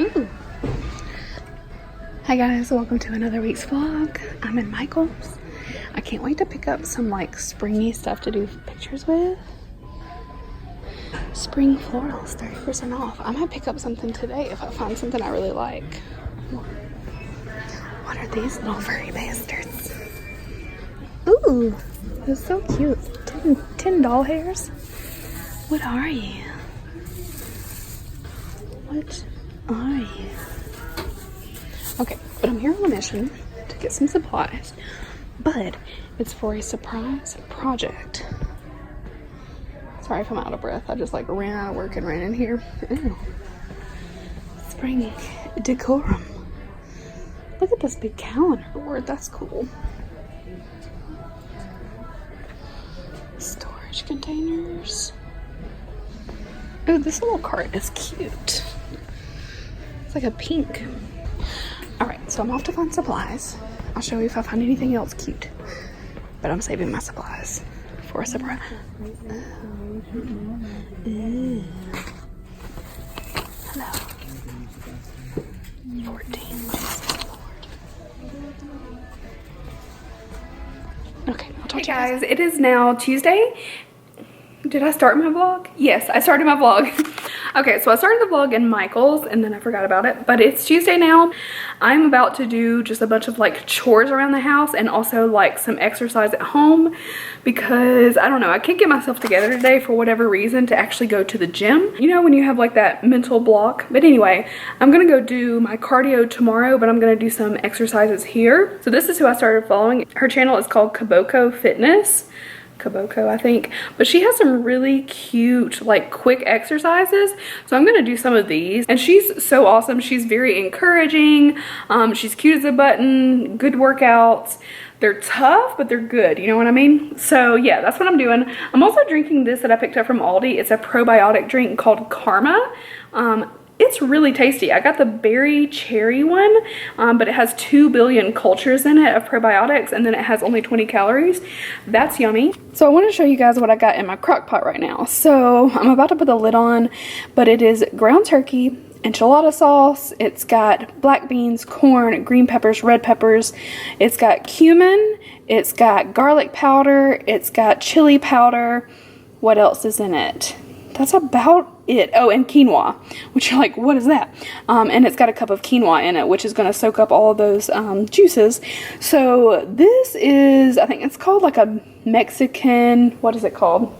Ooh. Hi guys, welcome to another week's vlog. I'm in Michael's. I can't wait to pick up some like springy stuff to do pictures with. Spring florals, 30% off. I might pick up something today if I find something I really like. What are these little furry bastards? Ooh, they're so cute. 10 doll hairs. What are you? What are you? Okay, but I'm here on a mission to get some supplies, but it's for a surprise project. Sorry if I'm out of breath. I just like ran out of work and ran in here. Ew. Spring decorum. Look at this big calendar board. That's cool. Storage containers. Oh, this little cart is cute. It's like a pink. Alright, so I'm off to find supplies. I'll show you if I find anything else cute. But I'm saving my supplies for a surprise. Ooh. Hello. 14. Okay, I'll talk to you guys. It is now Tuesday. Did I start my vlog? Yes, I started my vlog. Okay, so I started the vlog in Michael's and then I forgot about it, but it's Tuesday now. I'm about to do just a bunch of like chores around the house and also like some exercise at home because I don't know, I can't get myself together today for whatever reason to actually go to the gym. You know, when you have like that mental block. But anyway, I'm gonna go do my cardio tomorrow, but I'm gonna do some exercises here. So this is who I started following. Her channel is called Kaboko Fitness. Kaboko, I think, but she has some really cute like quick exercises, so I'm gonna do some of these. And she's so awesome. She's very encouraging. She's cute as a button. Good workouts. They're tough, but they're good, you know what I mean? So yeah, that's what I'm doing. I'm also drinking this that I picked up from Aldi. It's a probiotic drink called Karma. It's really tasty. I got the berry cherry one, but it has 2 billion cultures in it of probiotics, and then it has only 20 calories. That's yummy. So I want to show you guys what I got in my crock pot right now. So I'm about to put the lid on, but it is ground turkey, enchilada sauce. It's got black beans, corn, green peppers, red peppers. It's got cumin. It's got garlic powder. It's got chili powder. What else is in it? That's about it. Oh, and quinoa, which you're like, what is that? And it's got a cup of quinoa in it, which is going to soak up all of those juices. So this is, I think it's called like a Mexican, what is it called?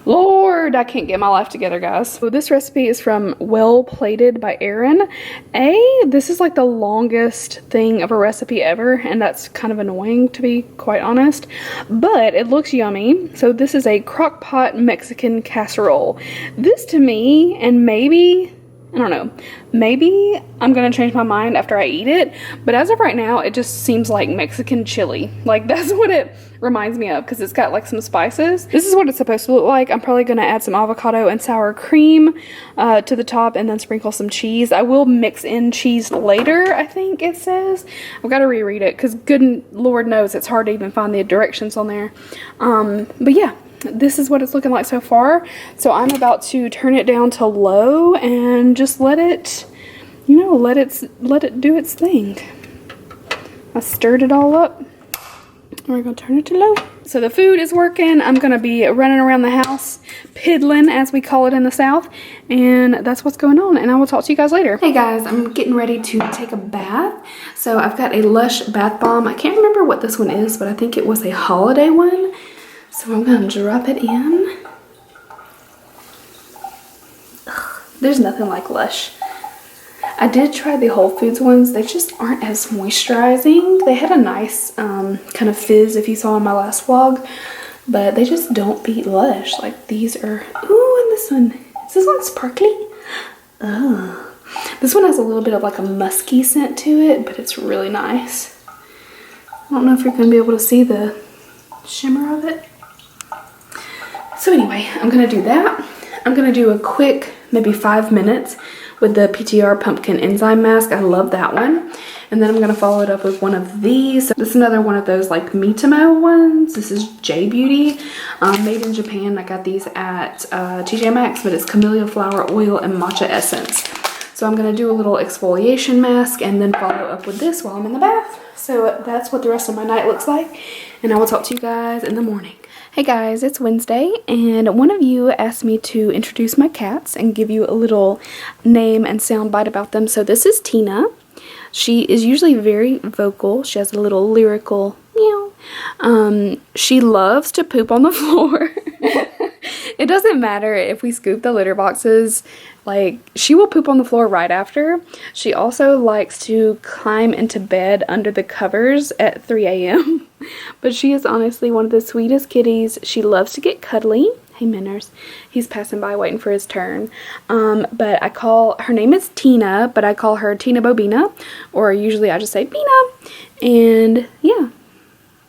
Lord, I can't get my life together, guys. So this recipe is from Well Plated by Erin. This is like the longest thing of a recipe ever, and that's kind of annoying to be quite honest, but it looks yummy. So this is a crock pot Mexican casserole. This to me, and maybe, I don't know, maybe I'm gonna change my mind after I eat it, but as of right now, it just seems like Mexican chili. Like that's what it reminds me of, because it's got like some spices. This is what it's supposed to look like. I'm probably gonna add some avocado and sour cream to the top and then sprinkle some cheese. I will mix in cheese later, I think it says. I've got to reread it because good Lord knows it's hard to even find the directions on there. But yeah, this is what it's looking like so far. So I'm about to turn it down to low and just let it, you know, let it do its thing. I stirred it all up. We're gonna turn it to low. So the food is working. I'm gonna be running around the house, piddling as we call it in the South, and that's what's going on, and I will talk to you guys later. Hey guys, I'm getting ready to take a bath. So I've got a Lush bath bomb. I can't remember what this one is, but I think it was a holiday one. So I'm gonna drop it in. Ugh, there's nothing like Lush. I did try the Whole Foods ones. They just aren't as moisturizing. They had a nice kind of fizz if you saw in my last vlog, but they just don't beat Lush. Like these are, ooh, and this one, is this one sparkly? Oh, this one has a little bit of like a musky scent to it, but it's really nice. I don't know if you're gonna be able to see the shimmer of it. So anyway, I'm gonna do that. I'm gonna do a quick, maybe 5 minutes with the PTR Pumpkin Enzyme Mask. I love that one. And then I'm gonna follow it up with one of these. This is another one of those like Mitamo ones. This is J Beauty, made in Japan. I got these at TJ Maxx, but it's camellia flower oil and matcha essence. So I'm gonna do a little exfoliation mask and then follow up with this while I'm in the bath. So that's what the rest of my night looks like. And I will talk to you guys in the morning. Hey guys, it's Wednesday, and one of you asked me to introduce my cats and give you a little name and sound bite about them. So this is Tina. She is usually very vocal. She has a little lyrical meow. She loves to poop on the floor. It doesn't matter if we scoop the litter boxes, like, she will poop on the floor right after. She also likes to climb into bed under the covers at 3 a.m. But she is honestly one of the sweetest kitties. She loves to get cuddly. Hey, Minners. He's passing by waiting for his turn. But her name is Tina, but I call her Tina Bobina, or usually I just say Bina. And yeah,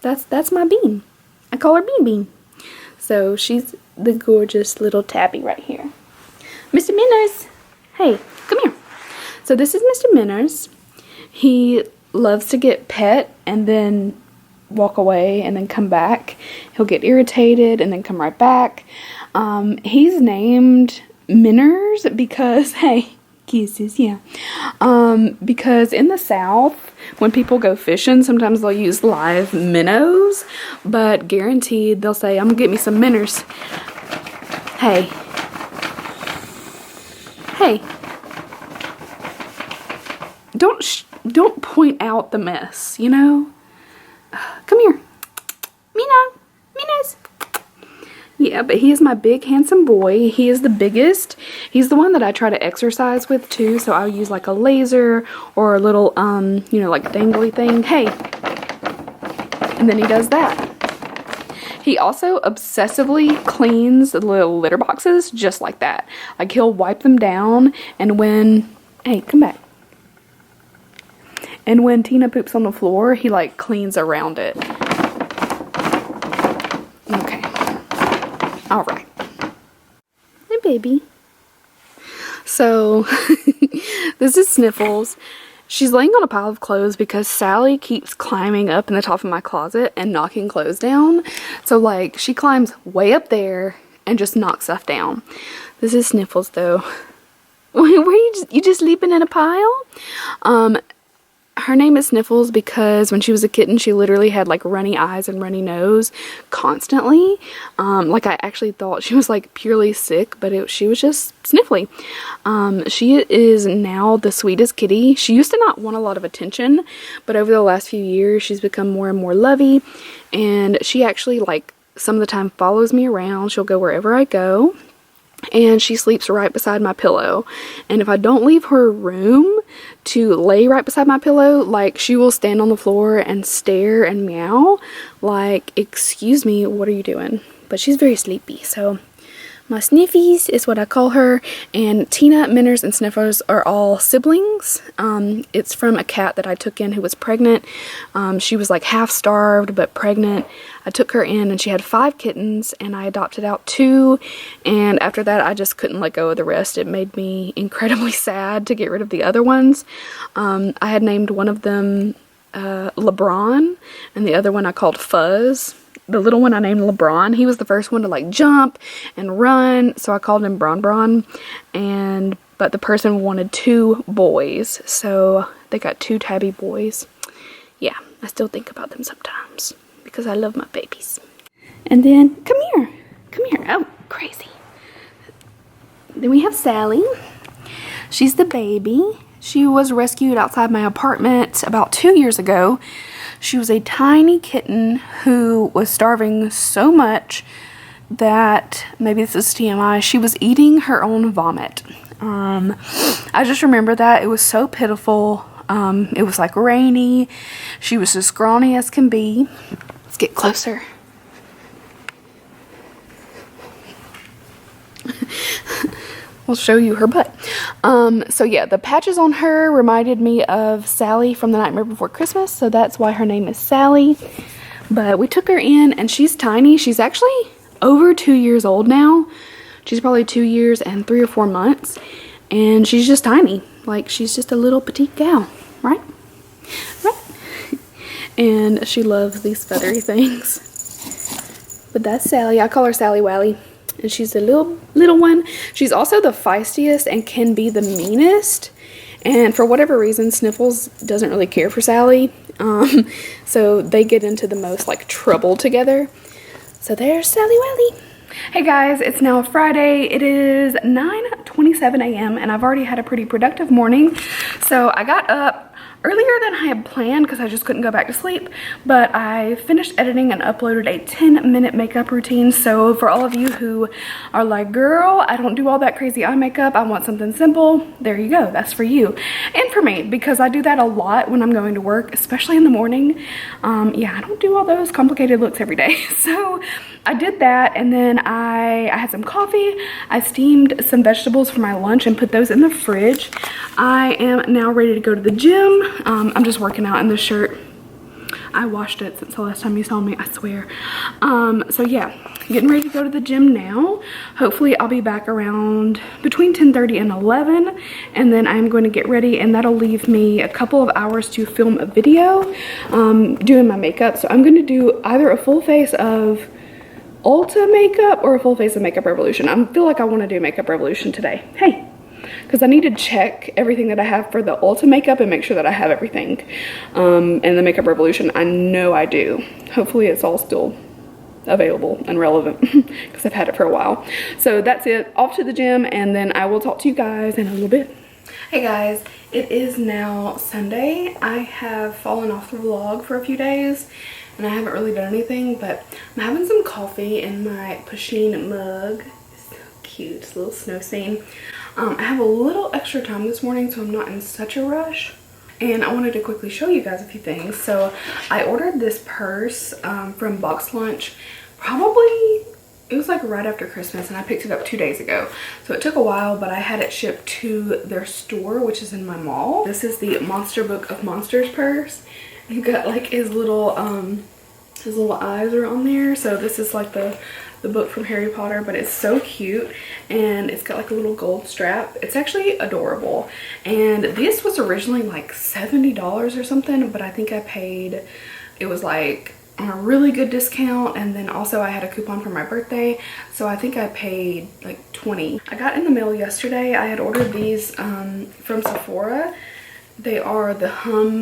that's my Bean. I call her Bean Bean. So she's the gorgeous little tabby right here. Mr. Minners, hey, come here. So this is Mr. Minners. He loves to get pet and then walk away and then come back. He'll get irritated and then come right back. He's named Minners because, hey, kisses, yeah. Because in the South, when people go fishing, sometimes they'll use live minnows, but guaranteed they'll say, I'm gonna get me some Minners. Hey. Hey. Don't point out the mess, you know? Come here. Minas. Yeah, but he is my big handsome boy. He is the biggest. He's the one that I try to exercise with too, so I'll use like a laser or a little like dangly thing. Hey. And then he does that. He also obsessively cleans the little litter boxes just like that. Like, he'll wipe them down, and hey, come back. And when Tina poops on the floor, he like cleans around it. Okay. All right. Hey, baby. So, this is Sniffles. She's laying on a pile of clothes because Sally keeps climbing up in the top of my closet and knocking clothes down. So, like, she climbs way up there and just knocks stuff down. This is Sniffles, though. Were you just sleeping in a pile? Her name is Sniffles because when she was a kitten, she literally had like runny eyes and runny nose constantly. Like, I actually thought she was like purely sick, but she was just sniffly. She is now the sweetest kitty. She used to not want a lot of attention, but over the last few years, she's become more and more lovey, and she actually, like, some of the time follows me around. She'll go wherever I go. And she sleeps right beside my pillow. And if I don't leave her room to lay right beside my pillow, like, she will stand on the floor and stare and meow. Like, excuse me, what are you doing? But she's very sleepy, so my Sniffies is what I call her. And Tina, Minners, and Sniffers are all siblings. It's from a cat that I took in who was pregnant. She was like half starved but pregnant. I took her in and she had 5 kittens, and I adopted out 2, and after that I just couldn't let go of the rest. It made me incredibly sad to get rid of the other ones. I had named one of them LeBron, and the other one I called Fuzz. The little one I named LeBron. He was the first one to like jump and run, so I called him Bron. But the person wanted 2 boys, so they got 2 tabby boys. Yeah, I still think about them sometimes because I love my babies. And then, come here. Oh, crazy. Then we have Sally. She's the baby. She was rescued outside my apartment about 2 years ago. She was a tiny kitten who was starving so much that, maybe this is TMI, she was eating her own vomit. I just remember that. It was so pitiful. It was like rainy. She was as scrawny as can be. Let's get closer. We'll show you her butt. So yeah, the patches on her reminded me of Sally from The Nightmare Before Christmas, so that's why her name is Sally. But we took her in, and she's tiny. She's actually over 2 years old now. She's probably 2 years and 3 or 4 months, and she's just tiny. Like, she's just a little petite gal, right? And she loves these feathery things. But that's Sally. I call her Sally Wally. And she's a little one. She's also the feistiest and can be the meanest And for whatever reason, Sniffles doesn't really care for Sally. So they get into the most like trouble together. So there's Sally Welly. Hey guys, it's now Friday. It is 9:27 a.m. and I've already had a pretty productive morning. So I got up earlier than I had planned because I just couldn't go back to sleep, but I finished editing and uploaded a 10-minute makeup routine. So for all of you who are like, girl, I don't do all that crazy eye makeup, I want something simple, there you go, that's for you. And for me, because I do that a lot when I'm going to work, especially in the morning. Yeah, I don't do all those complicated looks every day. So I did that, and then I had some coffee. I steamed some vegetables for my lunch and put those in the fridge. I am now ready to go to the gym. I'm just working out in this shirt. I washed it since the last time you saw me, I swear. So yeah, getting ready to go to the gym now. Hopefully I'll be back around between 10:30 and 11, and then I'm going to get ready, and that'll leave me a couple of hours to film a video doing my makeup. So I'm going to do either a full face of Ulta makeup or a full face of Makeup Revolution. I feel like I want to do Makeup Revolution today. Hey, because I need to check everything that I have for the Ulta makeup and make sure that I have everything. And the Makeup Revolution, I know I do. Hopefully it's all still available and relevant because I've had it for a while. So that's it. Off to the gym, and then I will talk to you guys in a little bit. Hey guys, it is now Sunday. I have fallen off the vlog for a few days and I haven't really done anything, but I'm having some coffee in my Pusheen mug. It's so cute, it's a little snow scene. I have a little extra time this morning, so I'm not in such a rush. And I wanted to quickly show you guys a few things. So I ordered this purse from Box Lunch. Probably, it was like right after Christmas, and I picked it up 2 days ago. So it took a while, but I had it shipped to their store, which is in my mall. This is the Monster Book of Monsters purse. You've got like his little eyes are on there. So this is like the book from Harry Potter, but it's so cute, and it's got like a little gold strap. It's actually adorable, and this was originally like $70 or something, but I think I paid, it was like on a really good discount, and then also I had a coupon for my birthday, so I think I paid like $20. I got in the mail yesterday. I had ordered these from Sephora. They are the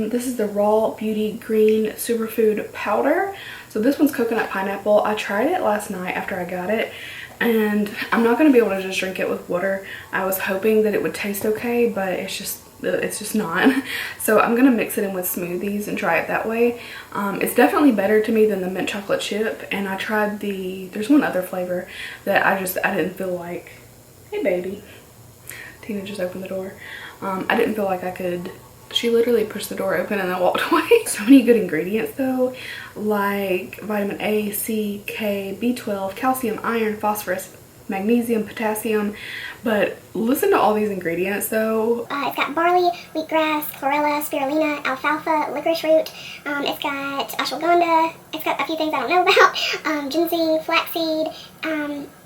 this is the Raw Beauty Green Superfood Powder. So this one's coconut pineapple. I tried it last night after I got it, and I'm not going to be able to just drink it with water. I was hoping that it would taste okay, but it's just not. So I'm going to mix it in with smoothies and try it that way. It's definitely better to me than the mint chocolate chip, and I tried there's one other flavor that I didn't feel like, hey baby, Tina just opened the door. I didn't feel like I could. She literally pushed the door open and then walked away. So many good ingredients though, like vitamin A, C, K, B12, calcium, iron, phosphorus, magnesium, potassium. But listen to all these ingredients though. It's got barley, wheatgrass, chlorella, spirulina, alfalfa, licorice root. It's got ashwagandha. It's got a few things I don't know about. Ginseng, flaxseed,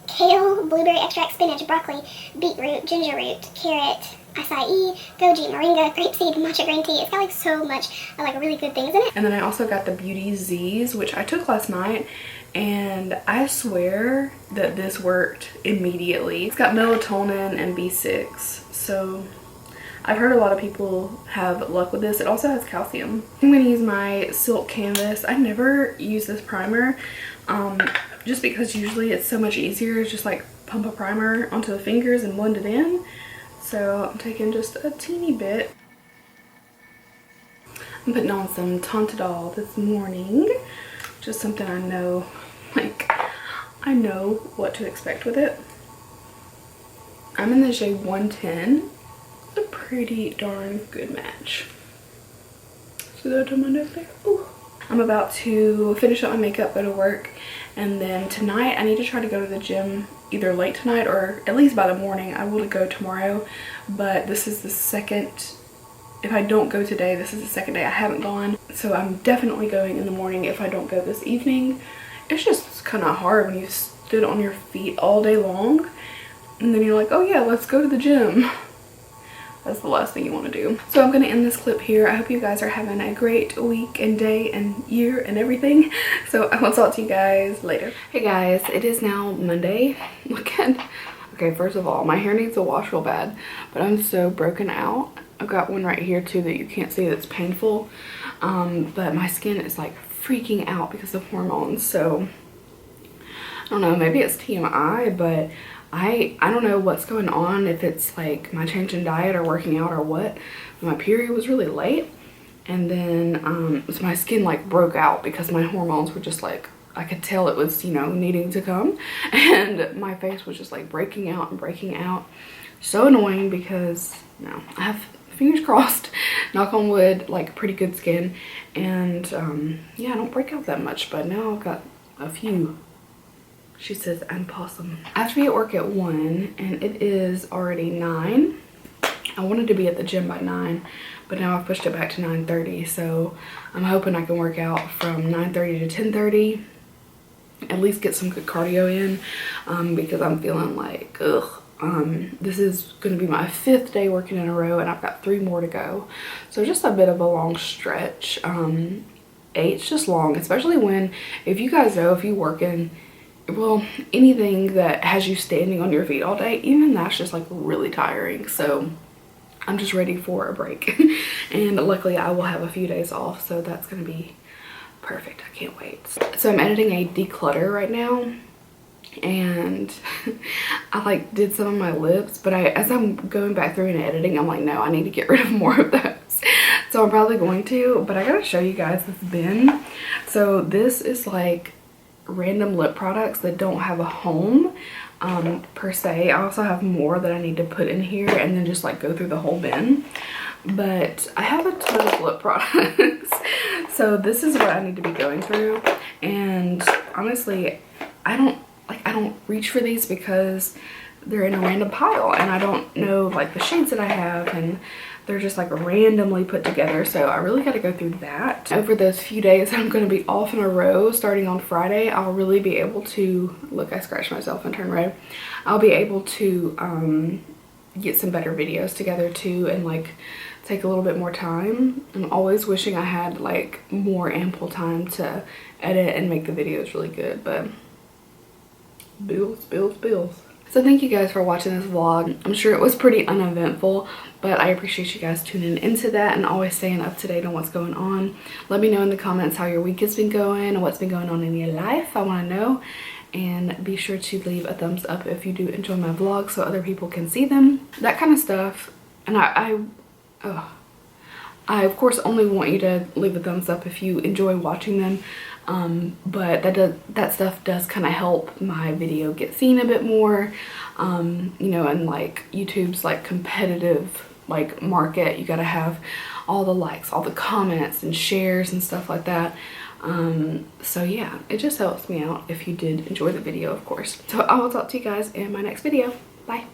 kale, blueberry extract, spinach, broccoli, beetroot, ginger root, carrot, acai, goji, moringa, grapeseed, matcha green tea. It's got like so much like really good things in it. And then I also got the Beauty Z's, which I took last night, and I swear that this worked immediately. It's got melatonin and B6, so I've heard a lot of people have luck with this. It also has calcium. I'm going to use my Silk Canvas. I never use this primer just because usually it's so much easier to just like pump a primer onto the fingers and blend it in. So I'm taking just a teeny bit. I'm putting on some Tontadol this morning. Just something I know, like, I know what to expect with it. I'm in the shade 110. It's a pretty darn good match. See that on my nose there? Ooh. I'm about to finish up my makeup, go to work, and then tonight I need to try to go to the gym either late tonight or at least by the morning. I will go tomorrow, but this is the second, if I don't go today, this is the second day I haven't gone. So I'm definitely going in the morning if I don't go this evening. It's just kind of hard when you stood on your feet all day long and then you're like, oh yeah, let's go to the gym. That's the last thing you want to do. So I'm going to end this clip here. I hope you guys are having a great week and day and year and everything. So I will talk to you guys later. Hey guys, it is now Monday. Look at, okay, first of all, my hair needs a wash real bad, but I'm so broken out. I've got one right here too that you can't see that's painful. But my skin is like freaking out because of hormones. So I don't know, maybe it's TMI, but I don't know what's going on, if it's like my change in diet or working out or what. My period was really late, and then so my skin like broke out because my hormones were just like, I could tell it was, you know, needing to come, and my face was just like breaking out and breaking out. So annoying because, you know, I have, fingers crossed, knock on wood, like pretty good skin, and yeah, I don't break out that much, but now I've got a few. She says I'm possum. I have to be at work at 1 and it is already 9. I wanted to be at the gym by 9, but now I've pushed it back to 9:30, so I'm hoping I can work out from 9:30 to 10:30, at least get some good cardio in, because I'm feeling like, ugh. This is going to be my 5th day working in a row, and I've got 3 more to go. So just a bit of a long stretch. 8's just long, especially when, if you guys know, if you work in, well, anything that has you standing on your feet all day, even that's just like really tiring. So I'm just ready for a break. And luckily I will have a few days off, so that's going to be perfect. I can't wait. So I'm editing a declutter right now, and I like did some of my lips, but as I'm going back through and editing, I'm like, no, I need to get rid of more of those. So I'm probably going to, but I gotta show you guys this bin. So this is like random lip products that don't have a home per se. I also have more that I need to put in here and then just like go through the whole bin, but I have a ton of lip products. So this is what I need to be going through, and honestly I don't reach for these because they're in a random pile and I don't know like the shades that I have, and they're just like randomly put together. So I really got to go through that. Over those few days I'm going to be off in a row starting on Friday, I'll really be able to, look, I scratched myself and turned red. I'll be able to get some better videos together too, and like take a little bit more time. I'm always wishing I had like more ample time to edit and make the videos really good, but bills. So thank you guys for watching this vlog. I'm sure it was pretty uneventful, but I appreciate you guys tuning into that and always staying up to date on what's going on. Let me know in the comments how your week has been going and what's been going on in your life. I want to know. And be sure to leave a thumbs up if you do enjoy my vlogs so other people can see them. That kind of stuff. And I of course only want you to leave a thumbs up if you enjoy watching them. But that stuff does kind of help my video get seen a bit more, you know, and like YouTube's like competitive like market, you gotta have all the likes, all the comments and shares and stuff like that. So yeah, it just helps me out if you did enjoy the video, of course. So I will talk to you guys in my next video. Bye.